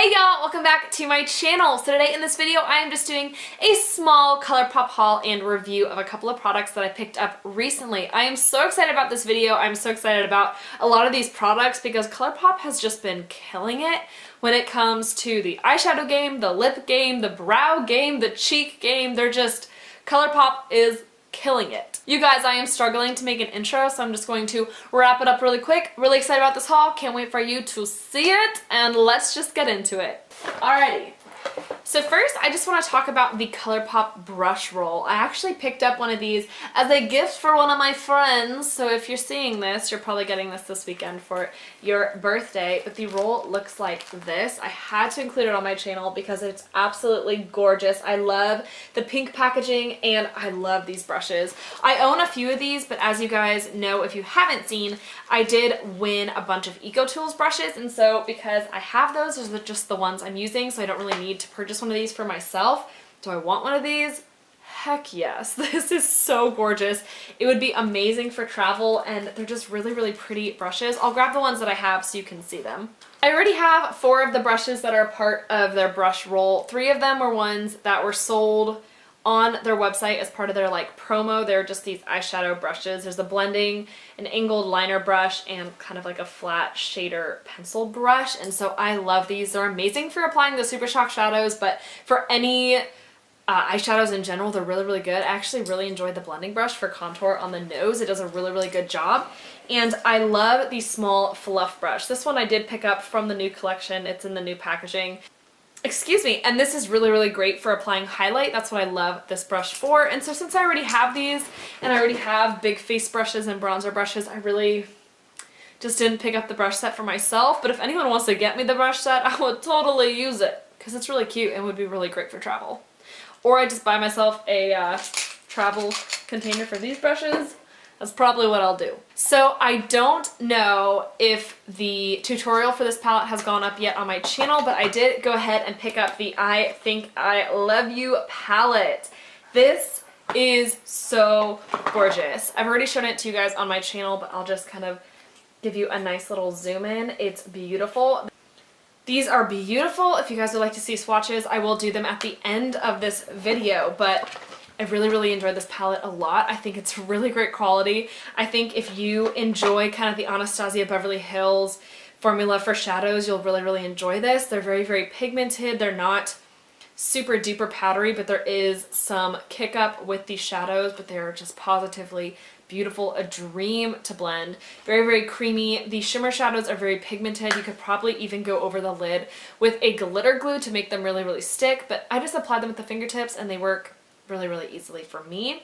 Hey y'all, welcome back to my channel. So today in this video I am just doing a small Colourpop haul and review of a couple of products that I picked up recently. I am so excited about this video. I'm so excited about a lot of these products because Colourpop has just been killing it when it comes to the eyeshadow game, the lip game, the brow game, the cheek game. Colourpop is killing it. You guys, I am struggling to make an intro, so I'm just going to wrap it up really quick. Really excited about this haul. Can't wait for you to see it, and let's just get into it. Alrighty. So first, I just want to talk about the Colourpop brush roll. I actually picked up one of these as a gift for one of my friends, so if you're seeing this, you're probably getting this weekend for your birthday, but the roll looks like this. I had to include it on my channel because it's absolutely gorgeous. I love the pink packaging and I love these brushes. I own a few of these, but as you guys know, if you haven't seen, I did win a bunch of EcoTools brushes, and so because I have those are just the ones I'm using, so I don't really need to purchase one of these for myself. Do I want one of these? Heck yes. This is so gorgeous. It would be amazing for travel, and they're just really, really pretty brushes. I'll grab the ones that I have so you can see them. I already have 4 of the brushes that are part of their brush roll. 3 of them were ones that were sold on their website as part of their promo. They're just these eyeshadow brushes. There's a blending, an angled liner brush, and kind of like a flat shader pencil brush, and so I love these. They're amazing for applying the Super Shock shadows, but for any eyeshadows in general, they're really, really good. I actually really enjoyed the blending brush for contour on the nose. It does a really, really good job. And I love the small fluff brush. This one I did pick up from the new collection. It's in the new packaging. Excuse me, and this is really, really great for applying highlight. That's what I love this brush for. And so since I already have these, and I already have big face brushes and bronzer brushes, I really just didn't pick up the brush set for myself. But if anyone wants to get me the brush set, I would totally use it because it's really cute and would be really great for travel. Or I just buy myself a travel container for these brushes. That's probably what I'll do. So I don't know if the tutorial for this palette has gone up yet on my channel, but I did go ahead and pick up the I Think I Love You palette. This is so gorgeous. I've already shown it to you guys on my channel, but I'll just kind of give you a nice little zoom in. It's beautiful. These are beautiful. If you guys would like to see swatches, I will do them at the end of this video, but I really, really enjoyed this palette a lot. I think it's really great quality. I think if you enjoy kind of the Anastasia Beverly Hills formula for shadows, you'll really, really enjoy this. They're very, very pigmented. They're not super duper powdery, but there is some kick up with these shadows, but they're just positively beautiful, a dream to blend. Very, very creamy. The shimmer shadows are very pigmented. You could probably even go over the lid with a glitter glue to make them really, really stick, but I just applied them with the fingertips and they work really, really easily for me.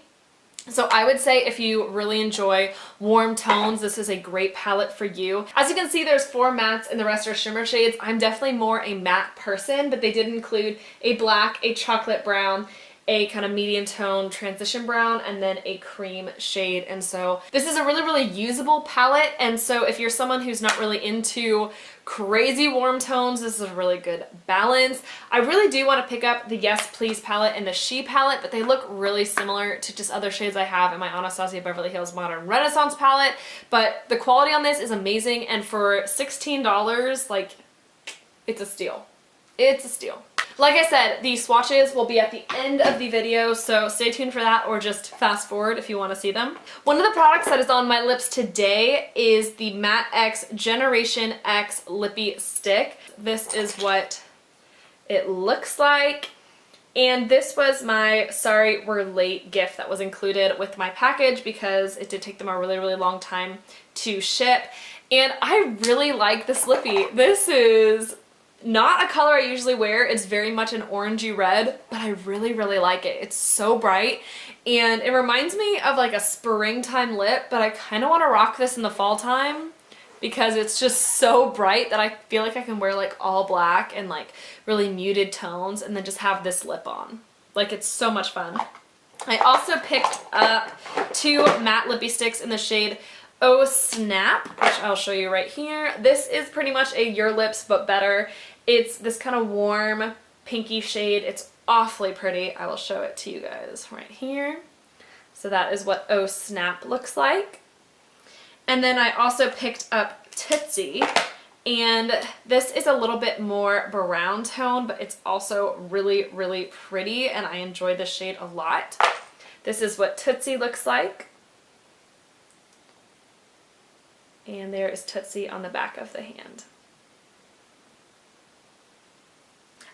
So I would say if you really enjoy warm tones, this is a great palette for you. As you can see, there's 4 mattes and the rest are shimmer shades. I'm definitely more a matte person, but they did include a black, a chocolate brown, a kind of medium tone transition brown, and then a cream shade. And so this is a really, really usable palette. And so if you're someone who's not really into crazy warm tones, this is a really good balance. I really do want to pick up the Yes Please palette and the She palette, but they look really similar to just other shades I have in my Anastasia Beverly Hills Modern Renaissance palette. But the quality on this is amazing, and for $16, it's a steal. It's a steal. Like I said, the swatches will be at the end of the video, so stay tuned for that, or just fast forward if you want to see them. One of the products that is on my lips today is the Matte X Generation X Lippy Stick. This is what it looks like. And this was my sorry we're late gift that was included with my package because it did take them a really, really long time to ship. And I really like this lippy. This is not a color I usually wear. It's very much an orangey red, but I really, really like it. It's so bright, and it reminds me of a springtime lip, but I kind of want to rock this in the fall time because it's just so bright that I feel like I can wear all black and really muted tones and then just have this lip on. It's so much fun. I also picked up 2 matte lippy sticks in the shade Oh Snap, which I'll show you right here. This is pretty much a Your Lips but better. It's this kind of warm pinky shade. It's awfully pretty. I will show it to you guys right here. So that is what Oh Snap looks like. And then I also picked up Tootsie, And this is a little bit more brown tone, but it's also really, really pretty, and I enjoy this shade a lot. This is what Tootsie looks like. And there is Tootsie on the back of the hand.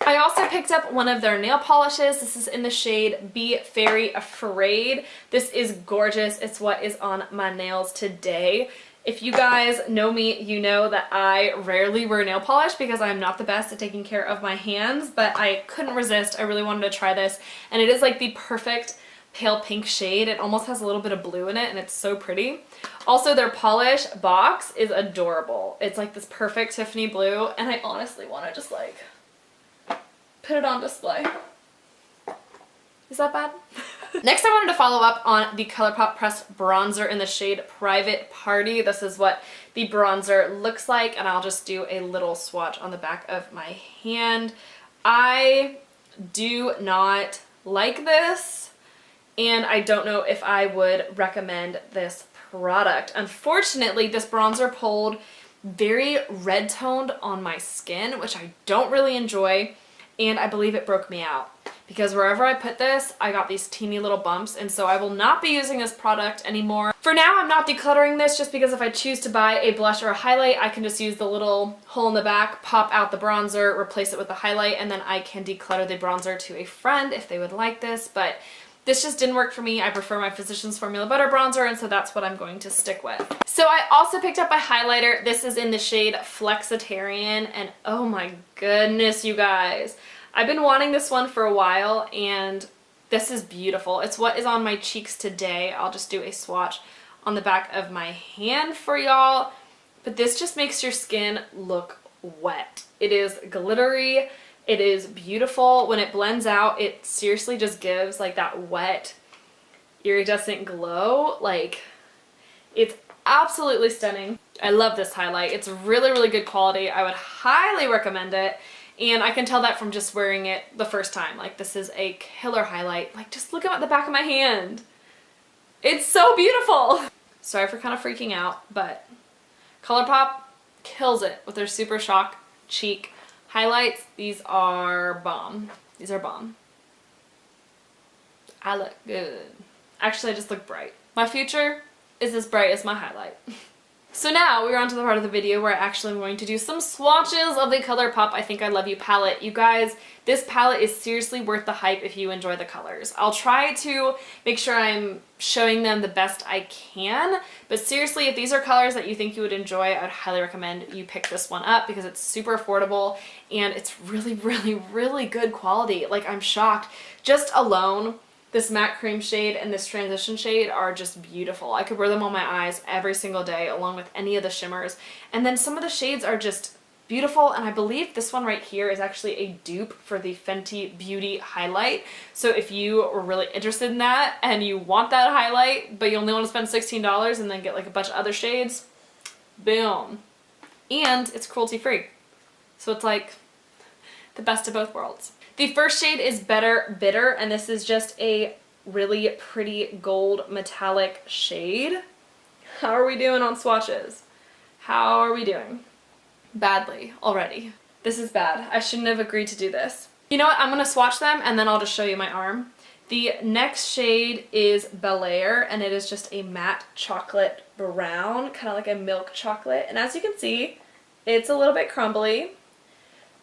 I also picked up one of their nail polishes. This is in the shade Be Very Afraid. This is gorgeous. It's what is on my nails today. If you guys know me, you know that I rarely wear nail polish because I'm not the best at taking care of my hands, but I couldn't resist. I really wanted to try this, and it is like the perfect pale pink shade. It almost has a little bit of blue in it, and it's so pretty. Also, their polish box is adorable. It's like this perfect Tiffany blue, and I honestly want to just like put it on display. Is that bad? Next, I wanted to follow up on the Colourpop pressed bronzer in the shade Private Party. This is what the bronzer looks like, and I'll just do a little swatch on the back of my hand. I do not like this, and I don't know if I would recommend this product. Unfortunately, this bronzer pulled very red toned on my skin, which I don't really enjoy, and I believe it broke me out because wherever I put this, I got these teeny little bumps, and so I will not be using this product anymore. For now, I'm not decluttering this just because if I choose to buy a blush or a highlight, I can just use the little hole in the back, pop out the bronzer, replace it with the highlight, and then I can declutter the bronzer to a friend if they would like this, but this just didn't work for me. I prefer my Physicians Formula Butter bronzer, and so that's what I'm going to stick with. So I also picked up a highlighter. This is in the shade Flexitarian, and oh my goodness, you guys. I've been wanting this one for a while, and this is beautiful. It's what is on my cheeks today. I'll just do a swatch on the back of my hand for y'all, but this just makes your skin look wet. It is glittery. It is beautiful. When it blends out, it seriously just gives like that wet, iridescent glow. Like, it's absolutely stunning. I love this highlight. It's really, really good quality. I would highly recommend it. And I can tell that from just wearing it the first time. Like, this is a killer highlight. Like, just look at the back of my hand. It's so beautiful. Sorry for kind of freaking out, but Colourpop kills it with their Super Shock Cheek highlights. These are bomb. These are bomb. I look good. Actually, I just look bright. My future is as bright as my highlight. So now we're on to the part of the video where I actually am going to do some swatches of the Colourpop I Think I Love You palette. You guys, this palette is seriously worth the hype if you enjoy the colors. I'll try to make sure I'm showing them the best I can, but seriously, if these are colors that you think you would enjoy, I would highly recommend you pick this one up because it's super affordable and it's really, really, really good quality. Like, I'm shocked. Just alone, this matte cream shade and this transition shade are just beautiful. I could wear them on my eyes every single day along with any of the shimmers. And then some of the shades are just beautiful, and I believe this one right here is actually a dupe for the Fenty Beauty highlight. So if you were really interested in that and you want that highlight, but you only want to spend $16 and then get like a bunch of other shades, boom. And it's cruelty free. So it's like the best of both worlds. The first shade is Better Bitter, and this is just a really pretty gold metallic shade. How are we doing on swatches? How are we doing? Badly already. This is bad. I shouldn't have agreed to do this. You know what? I'm going to swatch them and then I'll just show you my arm. The next shade is Bel Air, and it is just a matte chocolate brown, kind of like a milk chocolate. And as you can see, it's a little bit crumbly.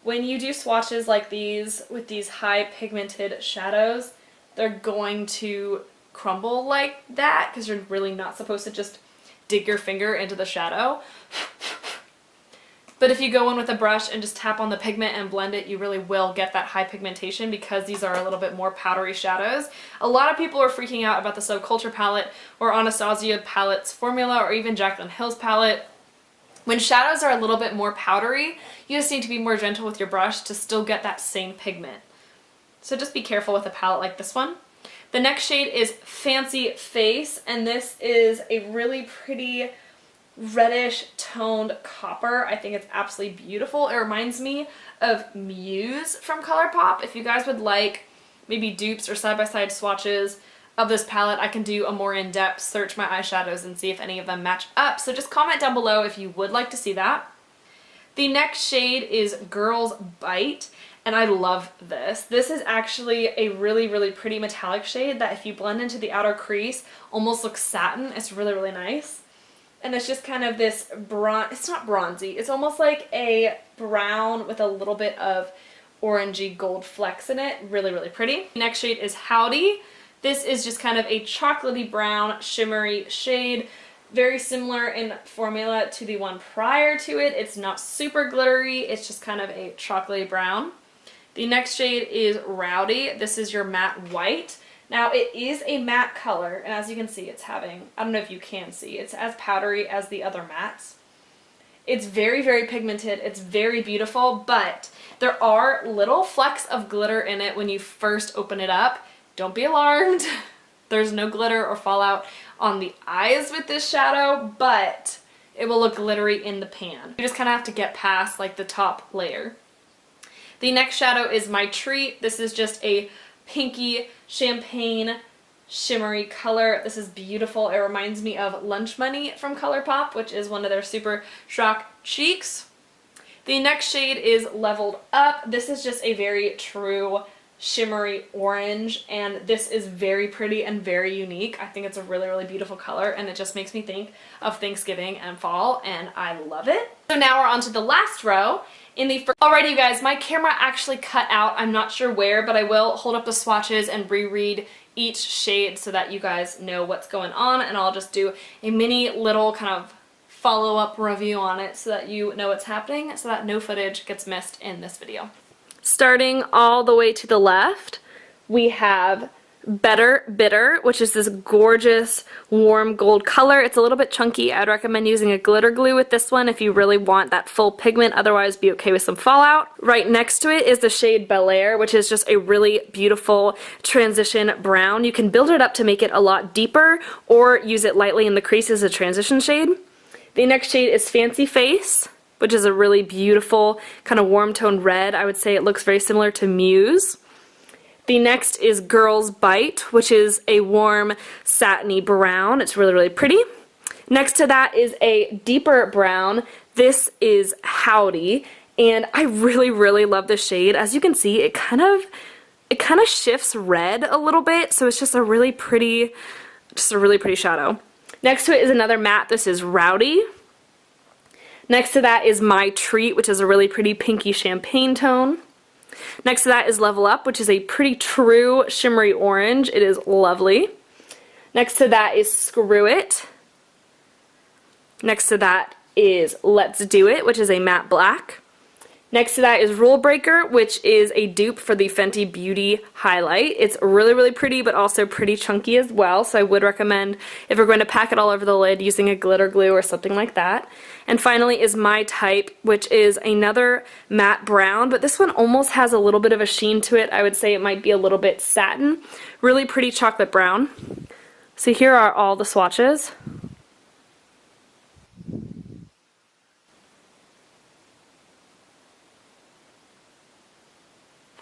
When you do swatches like these with these high pigmented shadows, they're going to crumble like that because you're really not supposed to just dig your finger into the shadow. But if you go in with a brush and just tap on the pigment and blend it, you really will get that high pigmentation because these are a little bit more powdery shadows. A lot of people are freaking out about the Subculture palette or Anastasia Palette's formula or even Jaclyn Hill's palette. When shadows are a little bit more powdery, you just need to be more gentle with your brush to still get that same pigment. So just be careful with a palette like this one. The next shade is Fancy Face, and this is a really pretty reddish toned copper. I think it's absolutely beautiful. It reminds me of Muse from Colourpop. If you guys would like maybe dupes or side-by-side swatches of this palette, I can do a more in-depth search my eyeshadows and see if any of them match up. So just comment down below if you would like to see that. The next shade is Girls Bite, and I love this. This is actually a really, really pretty metallic shade that if you blend into the outer crease, almost looks satin. It's really, really nice. And it's just kind of this it's not bronzy, it's almost like a brown with a little bit of orangey gold flecks in it. Really, really pretty. Next shade is Howdy. This is just kind of a chocolatey brown shimmery shade. Very similar in formula to the one prior to it. It's not super glittery, it's just kind of a chocolatey brown. The next shade is Rowdy. This is your matte white. Now it is a matte color, and as you can see, it's having, I don't know if you can see, it's as powdery as the other mattes. It's very, very pigmented, it's very beautiful, but there are little flecks of glitter in it when you first open it up. Don't be alarmed. There's no glitter or fallout on the eyes with this shadow, but it will look glittery in the pan. You just kind of have to get past like the top layer. The next shadow is My Treat. This is just a pinky champagne shimmery color. This is beautiful. It reminds me of Lunch Money from Colourpop, which is one of their super shock cheeks. The next shade is Leveled Up. This is just a very true shimmery orange, and this is very pretty and very unique. I think it's a really, really beautiful color, and it just makes me think of Thanksgiving and fall, and I love it. So now we're on to the last row. Alrighty you guys, my camera actually cut out. I'm not sure where, but I will hold up the swatches and reread each shade so that you guys know what's going on, and I'll just do a mini little kind of follow-up review on it so that you know what's happening, so that no footage gets missed in this video. Starting all the way to the left, we have Better Bitter, which is this gorgeous warm gold color. It's a little bit chunky. I'd recommend using a glitter glue with this one if you really want that full pigment, otherwise be okay with some fallout. Right next to it is the shade Bel Air, which is just a really beautiful transition brown. You can build it up to make it a lot deeper or use it lightly in the crease as a transition shade. The next shade is Fancy Face, which is a really beautiful kind of warm toned red. I would say it looks very similar to Muse. The next is Girls Bite, which is a warm satiny brown. It's really, really pretty. Next to that is a deeper brown. This is Howdy, and I really, really love this shade. As you can see, it kind of shifts red a little bit, so it's just a really pretty shadow. Next to it is another matte. This is Rowdy. Next to that is My Treat, which is a really pretty pinky champagne tone. Next to that is Level Up, which is a pretty true shimmery orange. It is lovely. Next to that is Screw It. Next to that is Let's Do It, which is a matte black. Next to that is Rule Breaker, which is a dupe for the Fenty Beauty highlight. It's really, really pretty, but also pretty chunky as well, so I would recommend, if you're going to pack it all over the lid, using a glitter glue or something like that. And finally is My Type, which is another matte brown, but this one almost has a little bit of a sheen to it. I would say it might be a little bit satin. Really pretty chocolate brown. So here are all the swatches.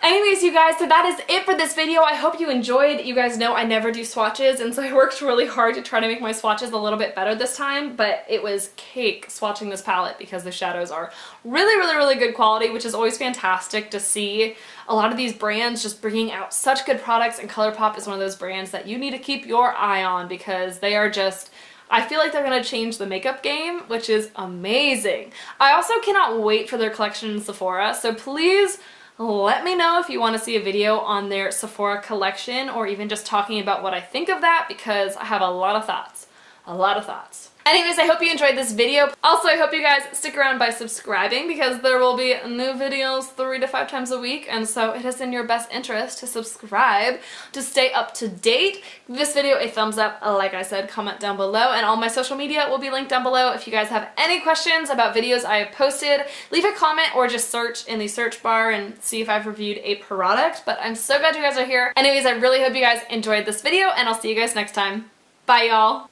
Anyways, you guys, so that is it for this video. I hope you enjoyed. You guys know I never do swatches, and so I worked really hard to try to make my swatches a little bit better this time, but it was cake swatching this palette because the shadows are really, really, really good quality, which is always fantastic to see. A lot of these brands just bringing out such good products, and Colourpop is one of those brands that you need to keep your eye on because they are just, I feel like they're going to change the makeup game, which is amazing. I also cannot wait for their collection in Sephora, so please let me know if you want to see a video on their Sephora collection or even just talking about what I think of that, because I have a lot of thoughts. A lot of thoughts. Anyways, I hope you enjoyed this video. Also, I hope you guys stick around by subscribing because there will be new videos 3 to 5 times a week, and so it is in your best interest to subscribe to stay up to date. Give this video a thumbs up, like I said, comment down below, and all my social media will be linked down below. If you guys have any questions about videos I have posted, leave a comment or just search in the search bar and see if I've reviewed a product. But I'm so glad you guys are here. Anyways, I really hope you guys enjoyed this video, and I'll see you guys next time. Bye, y'all.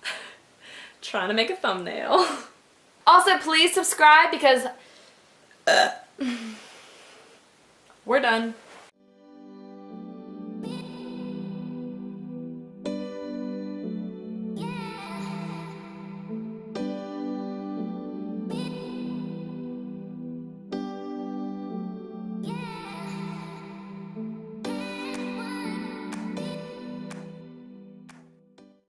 Trying to make a thumbnail. Also, please subscribe because we're done.